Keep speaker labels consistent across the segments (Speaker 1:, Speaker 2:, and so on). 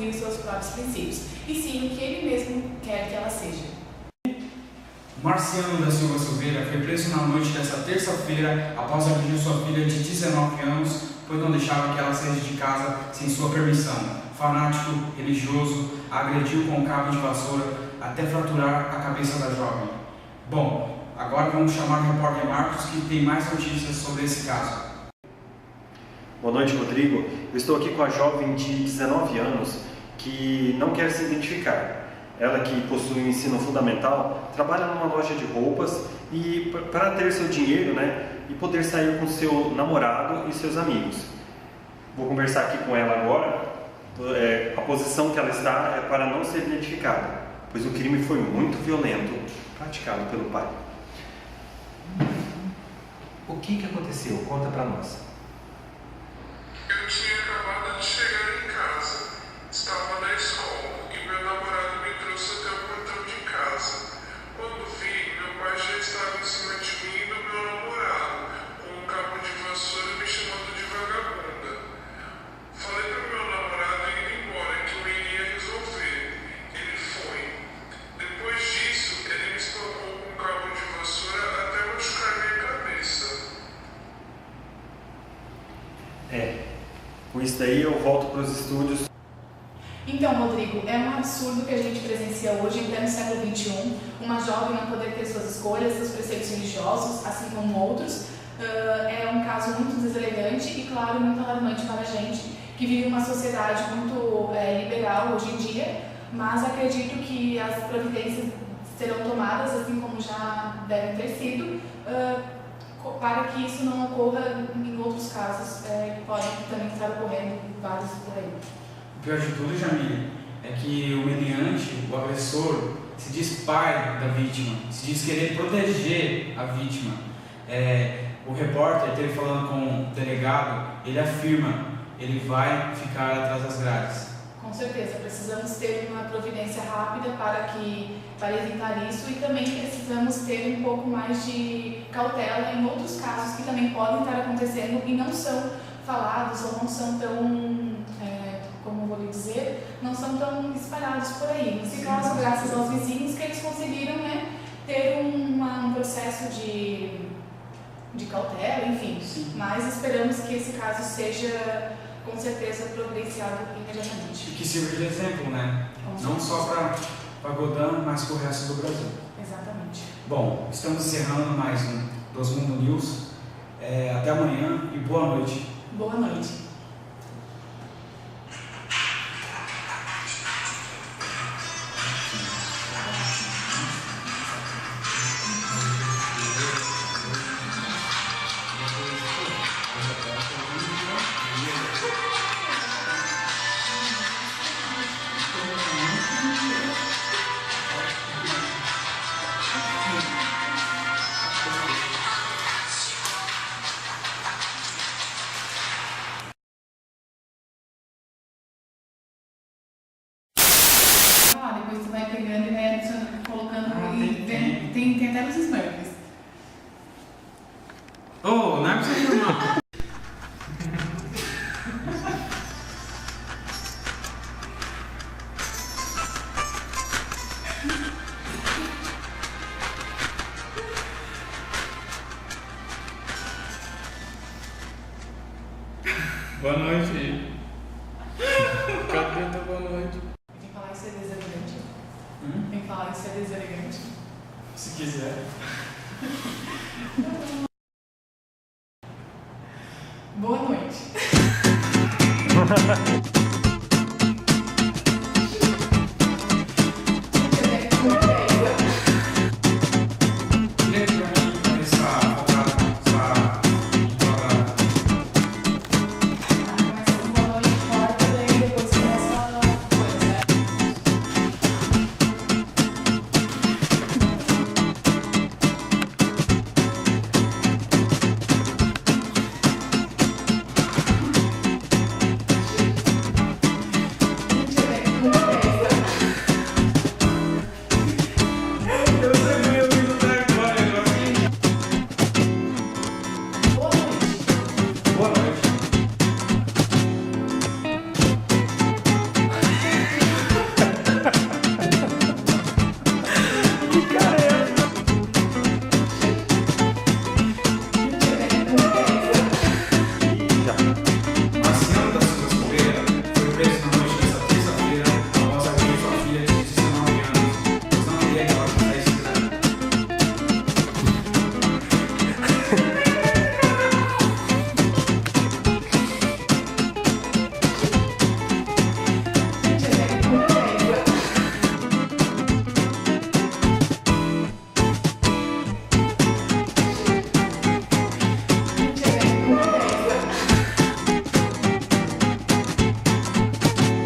Speaker 1: seguir seus próprios princípios, e sim o que ele mesmo quer que ela seja.
Speaker 2: Marciano da Silva Silveira foi preso na noite desta terça-feira após agredir sua filha de 19 anos, pois não deixava que ela saísse de casa sem sua permissão. Fanático religioso a agrediu com um cabo de vassoura até fraturar a cabeça da jovem. Bom, agora vamos chamar o repórter Marcos, que tem mais notícias sobre esse caso.
Speaker 3: Boa noite, Rodrigo. Eu estou aqui com a jovem de 19 anos que não quer se identificar. Ela, que possui um ensino fundamental, trabalha numa loja de roupas e para ter seu dinheiro, e poder sair com seu namorado e seus amigos. Vou conversar aqui com ela agora. A posição que ela está é para não ser identificada, pois o crime foi muito violento, praticado pelo pai.
Speaker 4: O que aconteceu? Conta para nós.
Speaker 5: Eu tinha acabado de chegar em casa. Estava na escola e meu namorado me trouxe até o portão de casa. Quando vi, meu pai já estava em cima de mim e do meu namorado, com um cabo de vassoura me chamando de vagabunda. Falei para o meu namorado ir embora, que eu iria resolver. Ele foi. Depois disso, ele me espancou com um cabo de vassoura até machucar minha cabeça.
Speaker 3: Com isso daí eu volto para os estúdios.
Speaker 1: Então, Rodrigo, é um absurdo que a gente presencia hoje, em pleno século XXI, uma jovem não poder ter suas escolhas, seus preceitos religiosos, assim como outros. É um caso muito deselegante e, claro, muito alarmante para a gente, que vive uma sociedade muito liberal hoje em dia, mas acredito que as providências serão tomadas, assim como já devem ter sido, para que isso não ocorra em outros casos, que podem também estar ocorrendo vários por aí.
Speaker 2: O pior de tudo, Jamile, é que o meliante, o agressor, se diz pai da vítima, se diz querer proteger a vítima. O repórter esteve falando com o delegado, ele afirma, ele vai ficar atrás das grades.
Speaker 1: Com certeza, precisamos ter uma providência rápida para evitar isso, e também precisamos ter um pouco mais de cautela em outros casos que também podem estar acontecendo e não são falados ou não são tão, como vou lhe dizer, não são tão espalhados por aí. Nesse caso, graças aos vizinhos, que eles conseguiram ter um processo de cautela, enfim.
Speaker 2: Sim.
Speaker 1: Mas esperamos que esse caso seja, com certeza, providenciado imediatamente.
Speaker 2: E que sirva de exemplo, Não só para Godã, mas para o resto do Brasil.
Speaker 1: Exatamente.
Speaker 2: Bom, estamos encerrando mais um Dos Mundo News. Até amanhã e boa noite.
Speaker 1: Boa noite. Depois tu vai pegando e vai adicionando, colocando tem até os Smurfs.
Speaker 2: Não é pra você filmar. Boa noite. Cadê tua boa noite?
Speaker 1: Tem que falar isso é deselegante. Tem que falar isso é deselegante.
Speaker 2: Se quiser.
Speaker 1: Boa noite.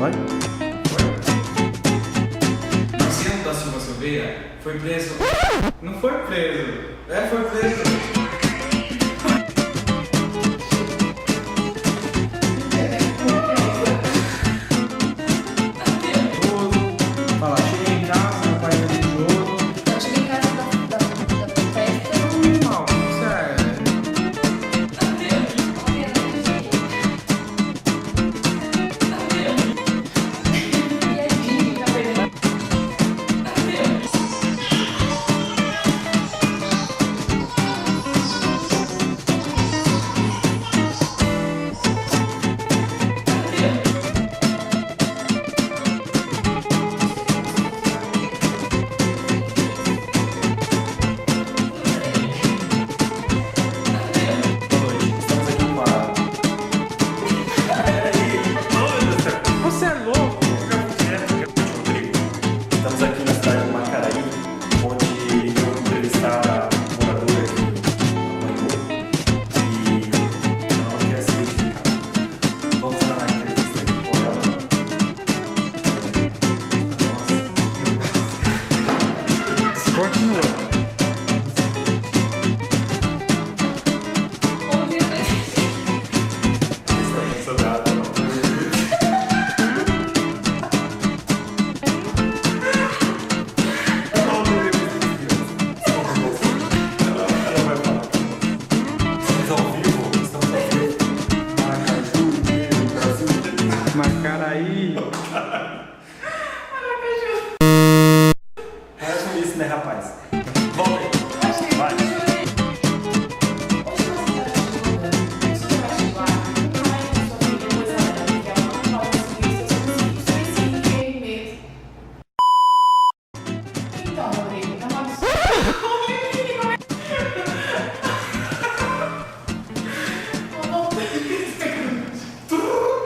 Speaker 3: Vai?
Speaker 2: Marciano da Silva Silveira foi preso. Não foi preso. Foi preso. Fala, cheguei em casa, meu pai religioso.
Speaker 1: Eu cheguei em casa da festa.
Speaker 2: Não, sério. Você é louco?
Speaker 3: Estamos aqui na cidade de Macaraí, onde eu vou entrevistar a moradora que apanhou e ela não quer se identificar. Vamos dar uma entrevista aqui com ela.
Speaker 2: Continua. Macaraí.
Speaker 3: Parece isso, né, rapaz? Volta aí. Vai.
Speaker 1: Então, Rodrigo, é um absurdo.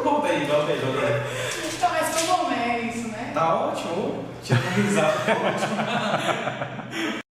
Speaker 2: Volta aí.
Speaker 1: Tá, mas foi bom, né? É isso, né?
Speaker 2: Tá ótimo. Tinha risada. Tá ótimo.